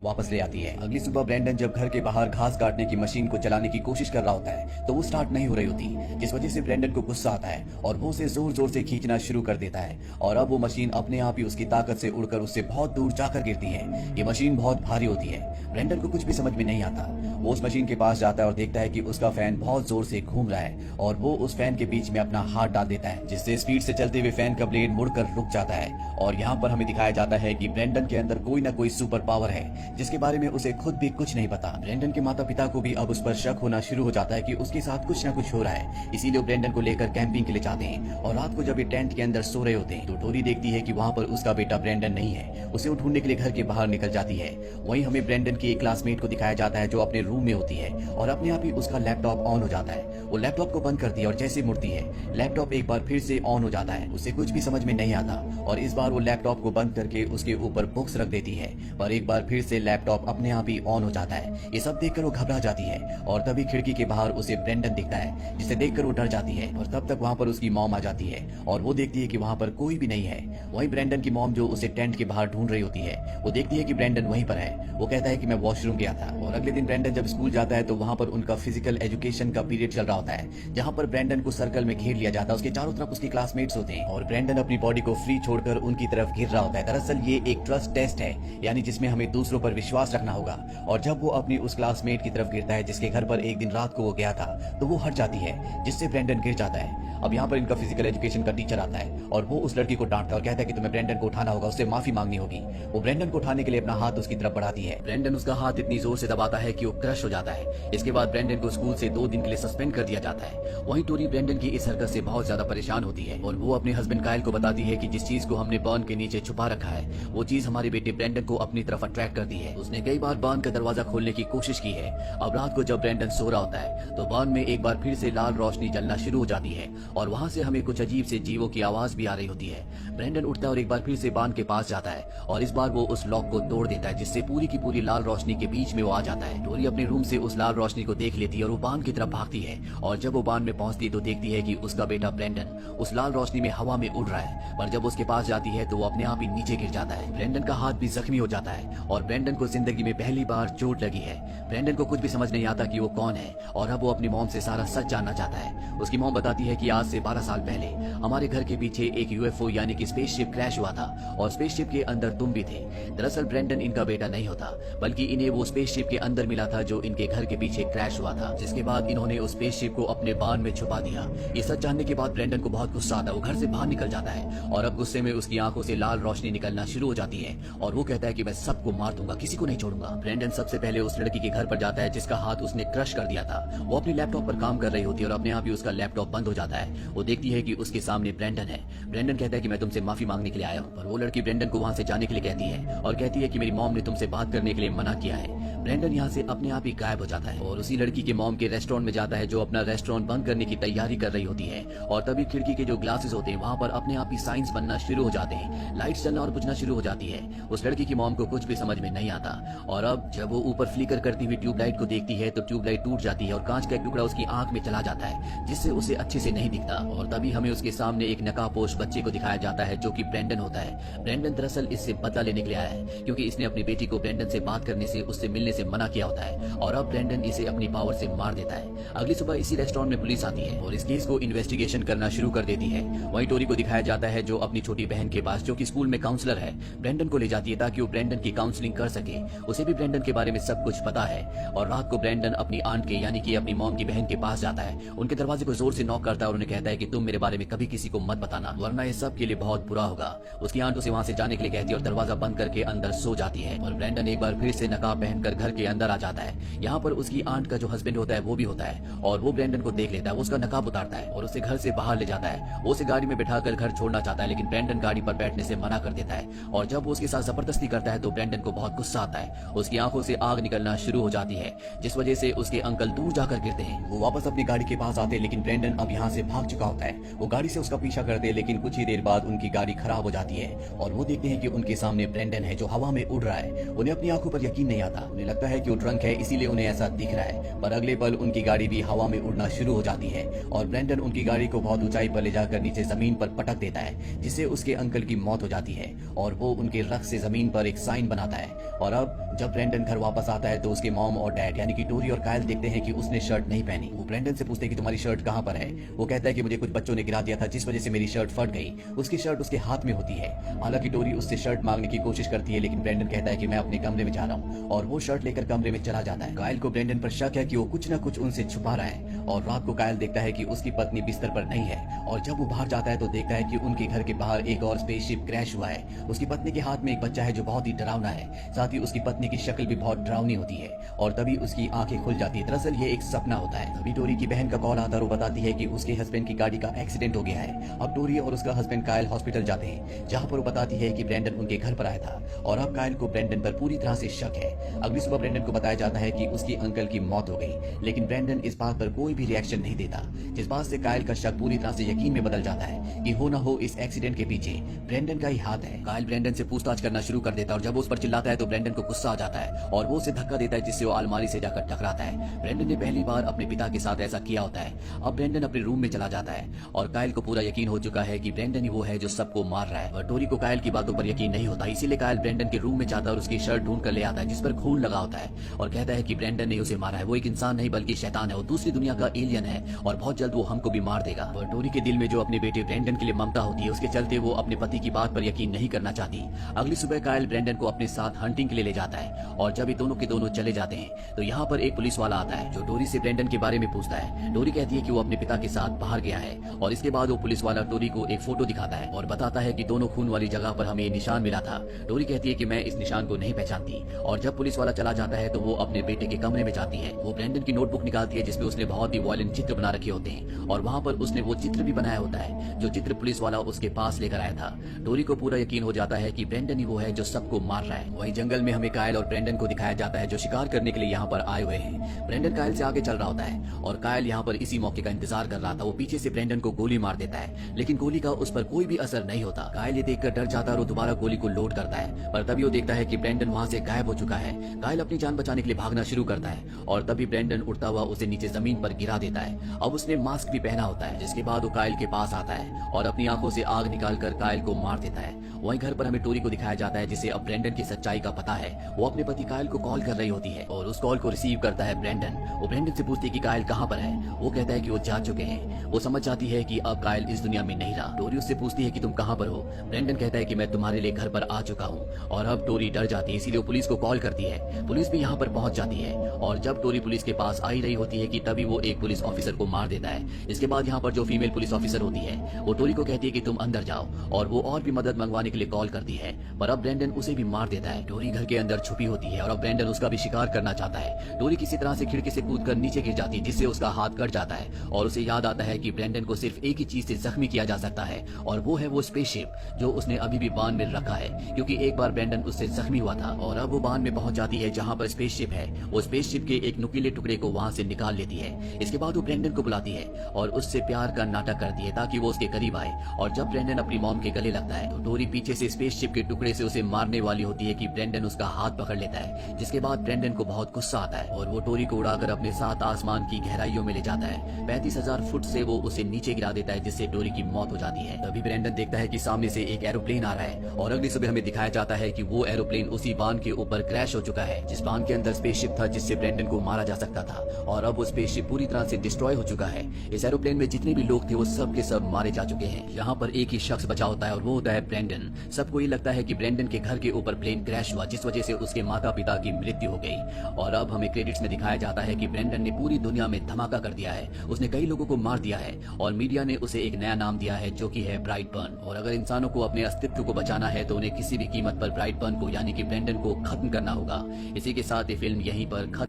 वापस ले आती है। अगली सुबह ब्रेंडन जब घर के बाहर घास काटने की मशीन को चलाने की कोशिश कर रहा होता है तो वो स्टार्ट नहीं हो रही होती, जिस वजह से ब्रेंडन को गुस्सा आता है और वो उसे जोर जोर से खींचना शुरू कर देता है और अब वो मशीन अपने आप ही उसकी ताकत से उड़कर उससे बहुत दूर जाकर गिरती है। ये मशीन बहुत भारी होती है। ब्रेंडन को कुछ भी समझ में नहीं आता। वो उस मशीन के पास जाता है और देखता है कि उसका फैन बहुत जोर से घूम रहा है और वो उस फैन के बीच में अपना हाथ डाल देता है, जिससे स्पीड से चलते हुए फैन का ब्लेड मुड़कर रुक जाता है। और यहाँ पर हमें दिखाया जाता है कि ब्रेंडन के अंदर कोई ना कोई सुपर पावर है जिसके बारे में उसे खुद भी कुछ नहीं पता। ब्रेंडन के माता पिता को भी अब उस पर शक होना शुरू हो जाता है कि उसके साथ कुछ ना कुछ हो रहा है, इसीलिए ब्रेंडन को लेकर कैंपिंग के लिए जाते हैं। और रात को जब ये टेंट के अंदर सो रहे होते हैं तो टोरी देखती है कि वहाँ पर उसका बेटा ब्रेंडन नहीं है। उसे ढूंढने के लिए घर के बाहर निकल जाती है। वहीं हमें ब्रेंडन की एक क्लासमेट को दिखाया जाता है जो अपने रूम में होती है और अपने आप ही उसका लैपटॉप ऑन हो जाता है। वो लैपटॉप को बंद करती है और जैसे मुड़ती है लैपटॉप एक बार फिर से ऑन हो जाता है। उसे कुछ भी समझ में नहीं आता और इस बार वो लैपटॉप को बंद करके उसके ऊपर बुक्स रख देती है, पर एक बार फिर से लैपटॉप अपने आप ही ऑन हो जाता है। ये सब देखकर वो घबरा जाती है और तभी खिड़की के बाहर उसे ब्रेंडन दिखता है, जिसे देखकर वो डर जाती है। और तब तक वहाँ पर उसकी मॉम आ जाती है और वो देखती है कि वहाँ पर कोई भी नहीं है। वहीं ब्रेंडन की मॉम जो उसे टेंट के बाहर ढूंढ रही होती है वो देखती है कि ब्रेंडन वहीं पर है। वो कहता है कि मैं वॉशरूम गया था। और अगले दिन ब्रेंडन जब स्कूल जाता है तो वहाँ पर उनका फिजिकल एजुकेशन का पीरियड चल रहा होता है, जहाँ पर ब्रेंडन को सर्कल में घेर लिया जाता है। उसके चारों तरफ उसके क्लासमेट्स होते हैं और ब्रेंडन अपनी बॉडी को फ्री छोड़कर उनकी तरफ गिर रहा होता है। दरअसल ये एक ट्रस्ट टेस्ट है, यानी जिसमें हमें दूसरों पर विश्वास रखना होगा। और जब वो अपनी उस क्लासमेट की तरफ गिरता है जिसके घर पर एक दिन रात को वो गया था तो वो हट जाती है, जिससे ब्रेंडन गिर जाता है। अब यहाँ पर इनका फिजिकल एजुकेशन का टीचर आता है और वो उस लड़की को डांटता है और कहता है कि तुम्हें ब्रेंडन को उठाना होगा, उससे माफी मांगनी होगी। वो ब्रेंडन को उठाने के लिए अपना हाथ उसकी तरफ बढ़ाती है। ब्रेंडन उसका हाथ इतनी जोर से दबाता है कि वो क्रश हो जाता है। इसके बाद ब्रेंडन को स्कूल से 2 दिन के लिए सस्पेंड कर दिया जाता है। वहीं टोरी ब्रेंडन की इस हरकत से बहुत ज्यादा परेशान होती है और वो अपने हस्बैंड कायल को बताती है कि जिस चीज को हमने बर्न के नीचे छुपा रखा है वो चीज हमारे बेटे ब्रेंडन को अपनी तरफ अट्रैक्ट करती है। उसने कई बार बर्न का दरवाजा खोलने की कोशिश की है। अब रात को जब ब्रेंडन सो रहा होता है तो बर्न में एक बार फिर से लाल रोशनी जलना शुरू हो जाती है और वहाँ से हमें कुछ अजीब से जीवों की आवाज भी आ रही होती है। ब्रेंडन उठता है और एक बार फिर से बान के पास जाता है और इस बार वो उस लॉक को तोड़ देता है, जिससे पूरी की पूरी लाल रोशनी के बीच में वो आ जाता है। टोरी अपने रूम से उस लाल रोशनी को देख लेती है और वो बान की तरफ भागती है और जब वो बान में पहुंचती है तो देखती है कि उसका बेटा ब्रेंडन उस लाल रोशनी में हवा में उड़ रहा है, पर जब उसके पास जाती है तो वो अपने आप ही नीचे गिर जाता है। ब्रेंडन का हाथ भी जख्मी हो जाता है और ब्रेंडन को जिंदगी में पहली बार चोट लगी है। ब्रेंडन को कुछ भी समझ नहीं आता कि वो कौन है और अब वो अपनी मॉम से सारा सच जानना चाहता है। उसकी मॉम बताती है कि आज से 12 साल पहले हमारे घर के पीछे एक यूएफओ यानी कि स्पेसशिप क्रैश हुआ था और स्पेसशिप के अंदर तुम भी थे। दरअसल ब्रेंडन इनका बेटा नहीं होता, बल्कि इन्हें वो स्पेसशिप के अंदर मिला था जो इनके घर के पीछे क्रैश हुआ था, जिसके बाद इन्होंने उस स्पेसशिप को अपने बान में छुपा दिया। ये सच जानने के बाद ब्रेंडन को बहुत गुस्सा आता है। वो घर से बाहर निकल जाता है और अब गुस्से में उसकी आंखों से लाल रोशनी निकलना शुरू हो जाती है और वो कहता है कि मैं सबको मार दूंगा, किसी को नहीं छोड़ूंगा। ब्रेंडन सबसे पहले उस लड़की के घर पर जाता है जिसका हाथ उसने क्रश कर दिया था। वो अपने लैपटॉप पर काम कर रही होती है और अपने आप ही उसका लैपटॉप बंद हो जाता है। वो देखती है कि उसके सामने ब्रेंडन है। ब्रेंडन कहता है कि मैं तुमसे माफी मांगने के लिए आया हूँ, पर वो लड़की ब्रेंडन को वहाँ से जाने के लिए कहती है और कहती है कि मेरी मॉम ने तुमसे बात करने के लिए मना किया है। ब्रेंडन यहाँ से अपने आप ही गायब हो जाता है और उसी लड़की के मॉम के रेस्टोरेंट में जाता है जो अपना रेस्टोरेंट बंद करने की तैयारी कर रही होती है। और तभी खिड़की के जो ग्लासेस होते हैं वहाँ पर अपने आप ही साइंस बनना शुरू हो जाते हैं, लाइट्स जलना और बुझना शुरू हो जाती है। उस लड़की की मॉम को कुछ भी समझ में नहीं आता और अब जब वो ऊपर फ्लिकर करती हुई ट्यूबलाइट को देखती है तो ट्यूबलाइट टूट जाती है और कांच का एक टुकड़ा उसकी आंख में चला जाता है, जिससे उसे अच्छे से नहीं दिखता। और तभी हमें उसके सामने एक नकाबपोश बच्चे को दिखाया जाता है जो कि ब्रेंडन होता है। ब्रेंडन दरअसल इससे बदला लेने के लिए आया है क्योंकि इसने अपनी बेटी को ब्रेंडन से बात करने से, उससे मिलने से मना किया होता है और अब ब्रेंडन इसे अपनी पावर से मार देता है। अगली सुबह इसी रेस्टोरेंट में पुलिस आती है और इस केस को इन्वेस्टिगेशन करना शुरू कर देती है। वहीं टोरी को दिखाया जाता है जो अपनी छोटी बहन के पास, जो कि स्कूल में काउंसलर है, ब्रेंडन को ले जाती है ताकि वो ब्रेंडन की काउंसलिंग कर सके। उसे भी ब्रेंडन के बारे में सब कुछ पता है और रात को ब्रेंडन अपनी आंट के यानी कि अपनी मॉम की बहन के पास जाता है। उनके दरवाजे को जोर से नॉक करता है और उन्हें कहता है कि तुम मेरे बारे में कभी किसी को मत बताना, वरना ये सब के लिए बहुत बुरा होगा। उसकी आंट उसे वहाँ से जाने के लिए कहती है और दरवाजा बंद करके अंदर सो जाती है और ब्रेंडन एक बार फिर से नकाब पहनकर घर के अंदर आ जाता है। यहाँ पर उसकी आंट का जो हस्बैंड होता है वो भी होता है और वो ब्रेंडन को देख लेता है। वो उसका नकाब उतारता है और उसे घर से बाहर ले जाता है। वो उसे गाड़ी में बिठाकर घर छोड़ना चाहता है लेकिन ब्रेंडन गाड़ी पर बैठने से मना कर देता है और जब वो उसके साथ जबरदस्ती करता है तो ब्रेंडन को बहुत गुस्सा आता है। उसकी आंखों से आग निकलना शुरू हो जाती है जिस वजह से उसके अंकल दूर जाकर गिरते हैं। वो वापस अपनी गाड़ी के पास आते हैं लेकिन ब्रेंडन अब यहाँ से भाग चुका होता है। वो गाड़ी से उसका पीछा करते हैं लेकिन कुछ ही देर बाद उनकी गाड़ी खराब हो जाती है और वो देखते हैं कि उनके सामने ब्रेंडन है जो हवा में उड़ रहा है। उन्हें अपनी आंखों पर यकीन नहीं आता। उन्हें लगता है कि वो ड्रंक है इसीलिए उन्हें ऐसा दिख रहा है, पर अगले पल उनकी गाड़ी भी हवा में उड़ना शुरू हो जाती है और ब्रेंडन उनकी गाड़ी को बहुत ऊंचाई पर ले जाकर नीचे जमीन पर पटक देता है जिससे उसके अंकल की मौत हो जाती है और वो उनके रक्त से जमीन पर एक साइन बनाता है और अब जब ब्रेंडन घर वापस आता है तो उसके मॉम और डैड यानी कि टोरी और कायल देखते हैं कि उसने शर्ट नहीं पहनी। वो ब्रेंडन से पूछते हैं कि तुम्हारी शर्ट कहाँ पर है। वो कहता है कि मुझे कुछ बच्चों ने गिरा दिया था जिस वजह से मेरी शर्ट फट गई। उसकी शर्ट उसके हाथ में होती है। हालांकि टोरी उससे शर्ट मांगने की कोशिश करती है लेकिन ब्रेंडन कहता है कि मैं अपने कमरे में जा रहा हूँ और वो शर्ट लेकर कमरे में चला जाता है। कायल को ब्रेंडन पर शक है कि वो कुछ न कुछ उनसे छुपा रहा है और रात को कायल देखता है कि उसकी पत्नी बिस्तर पर नहीं है और जब वो बाहर जाता है तो देखता है कि उनके घर के बाहर एक और स्पेसशिप क्रैश हुआ है। उसकी पत्नी के हाथ में एक बच्चा है जो बहुत ही डरावना है। साथ ही उसकी पत्नी की शक्ल भी बहुत डरावनी होती है और तभी उसकी आंखें खुल जाती है। दरअसल ये एक सपना होता है। तभी टोरी की बहन का कॉल आता है और वो बताती है कि उसके हस्बैंड की गाड़ी का एक्सीडेंट हो गया है। अब टोरी और उसका हस्बैंड कायल हॉस्पिटल जाते हैं जहाँ पर वो बताती है कि ब्रेंडन उनके घर पर आया था और अब कायल को ब्रेंडन पर पूरी तरह से शक है। अगली सुबह ब्रेंडन को बताया जाता है कि उसकी अंकल की मौत हो गई लेकिन ब्रेंडन इस बात पर कोई भी रिएक्शन नहीं देता, जिस बात से कायल का शक पूरी तरह से यकीन में बदल जाता है कि हो न हो इस एक्सीडेंट के पीछे ब्रेंडन का ही हाथ है। कायल ब्रेंडन से पूछताछ करना शुरू कर देता है और जब वो उस पर चिल्लाता है तो ब्रेंडन को गुस्सा आ जाता है और वो उसे धक्का देता है जिससे वो अलमारी से जाकर टकराता है। ब्रेंडन ने पहली बार अपने पिता के साथ ऐसा किया होता है। अब ब्रेंडन अपने रूम में चला जाता है और कायल को पूरा यकीन हो चुका है कि ब्रेंडन ही वो है जो सबको मार रहा है। और टोरी को कायल की बातों पर यकीन नहीं होता, इसीलिए कायल ब्रेंडन के रूम में जाता है और उसकी शर्ट ढूंढ कर ले आता है जिस पर खून लगा होता है और कहता है कि ब्रेंडन ने उसे मारा है। वो एक इंसान नहीं बल्कि शैतान है, वो दूसरी दुनिया का एलियन है और बहुत जल्द वो हमको भी मार देगा। और टोरी के दिल में जो अपने बेटे ब्रेंडन के लिए ममता होती है उसके चलते वो अपने पति की बात पर यकीन नहीं करना चाहती। अगली सुबह कायल ब्रेंडन को अपने साथ हंटिंग के लिए ले जाता है और जब ये दोनों के दोनों चले जाते हैं तो यहाँ पर एक पुलिस वाला आता है जो टोरी से ब्रेंडन के बारे में पूछता है। टोरी कहती है कि वो अपने पिता के साथ बाहर गया है और इसके बाद वो पुलिस वाला टोरी को एक फोटो दिखाता है और बताता है कि दोनों खून वाली जगह पर हमें निशान मिला था। टोरी कहती है कि मैं इस निशान को नहीं पहचानती और जब पुलिस वाला चला जाता है तो वो अपने बेटे के कमरे में जाती है। वो ब्रेंडन की नोटबुक निकालती है जिसमें उसने बहुत ही वायलेंट चित्र बना रखे होते हैं और वहाँ पर उसने वो चित्र भी बनाया होता है जो चित्र पुलिस वाला उसके पास लेकर आया था। टोरी को पूरा यकीन हो जाता है कि ब्रेंडन ही वो है जो सबको मार रहा है। वहीं जंगल में हमें कायल और ब्रेंडन को दिखाया जाता है जो शिकार करने के लिए यहाँ पर आए हुए हैं। ब्रेंडन कायल से आगे चल रहा होता है और कायल यहाँ पर इसी मौके का इंतजार कर रहा था। वो पीछे से ब्रेंडन को गोली मार देता है लेकिन गोली का उस पर कोई भी असर नहीं होता। कायल ये देखकर डर जाता है और दोबारा गोली को लोड करता है पर तभी वो देखता है कि ब्रेंडन वहाँ से गायब हो चुका है। कायल अपनी जान बचाने के लिए भागना शुरू करता है और तभी ब्रेंडन उड़ता हुआ उसे नीचे जमीन पर गिरा देता है। अब उसने मास्क भी पहना होता है जिसके बाद वो कायल के पास आता है और अपनी आंखों से आग निकालकर कायल को मार देता है। वहीं घर पर हमें टोरी को दिखाया जाता है जिसे अब ब्रेंडन की सच्चाई का पता है। वो अपने पति कायल को कॉल कर रही होती है और उस कॉल को रिसीव करता है ब्रेंडन। वो ब्रेंडन से पूछती है कि कायल कहाँ पर है। वो कहता है कि वो जा चुके हैं। वो समझ जाती है कि अब कायल इस दुनिया में नहीं रहा। टोरी उससे पूछती है कि तुम कहाँ पर हो। ब्रेंडन कहता है कि मैं तुम्हारे लिए घर पर आ चुका हूँ और अब टोरी डर जाती है इसीलिए वो पुलिस को कॉल करती है। पुलिस भी यहाँ पर पहुंच जाती है और जब टोरी पुलिस के पास आई रही होती है कि तभी वो एक पुलिस ऑफिसर को मार देता है। इसके बाद यहाँ पर जो फीमेल पुलिस ऑफिसर होती है वो टोरी को कहती है कि तुम अंदर जाओ और वो और भी मदद मंगवाने के लिए कॉल करती है पर अब ब्रेंडन उसे भी मार देता है। टोरी घर के अंदर छुपी होती है और अब ब्रेंडन उसका भी शिकार करना चाहता है। टोरी किसी तरह से खिड़की से कूदकर नीचे गिर जाती है जिससे उसका हाथ कट जाता है और उसे याद आता है कि ब्रेंडन को सिर्फ एक ही चीज से जख्मी किया जा सकता है और वो है वो स्पेसशिप जो उसने अभी भी बांध में रखा है क्योंकि एक बार ब्रेंडन उससे जख्मी हुआ था। और अब वो बांध में पहुंच जाती है जहाँ पर स्पेसशिप है। वो स्पेसशिप के एक नुकीले टुकड़े को वहाँ से निकाल लेती है। इसके बाद वो ब्रेंडन को बुलाती है और उससे प्यार का नाटक करती है ताकि वो उसके करीब आए और जब ब्रेंडन अपनी मॉम के गले लगता है तो टोरी पीछे से स्पेसशिप के टुकड़े से उसे मारने वाली होती है कि ब्रेंडन उसका हाथ पकड़ लेता है जिसके बाद ब्रेंडन को बहुत गुस्सा आता है और वो टोरी को उड़ाकर अपने साथ आसमान की गहराइयों में ले जाता है। 35,000 फुट से वो उसे नीचे गिरा देता है जिससे टोरी की मौत हो जाती है। तभी ब्रेंडन देखता है कि सामने से एक एरोप्लेन आ रहा है और अगली सुबह हमें दिखाया जाता है कि वो एरोप्लेन उसी बांध के ऊपर क्रैश हो चुका है जिस बांध के अंदर स्पेसशिप था जिससे ब्रेंडन को मारा जा सकता था और अब वो स्पेसशिप पूरी तरह से डिस्ट्रॉय हो चुका है। इस एरोप्लेन में जितने भी लोग थे वो सब के सब मारे जा चुके हैं। यहाँ पर एक ही शख्स बचा होता है और वो होता है ब्रेंडन। सबको ये लगता है कि ब्रेंडन के घर के ऊपर प्लेन क्रैश हुआ जिस वजह से उसके माता पिता की मृत्यु हो गई। और अब हमें क्रेडिट्स में दिखाया जाता है कि ब्रेंडन ने पूरी दुनिया में धमाका कर दिया है। उसने कई लोगों को मार दिया है और मीडिया ने उसे एक नया नाम दिया है जो कि है ब्राइटबर्न। और अगर इंसानों को अपने अस्तित्व को बचाना है तो उन्हें किसी भी कीमत पर ब्राइटबर्न को यानी कि ब्रेंडन को खत्म करना होगा। इसी के साथ ये फिल्म यहीं पर खत्म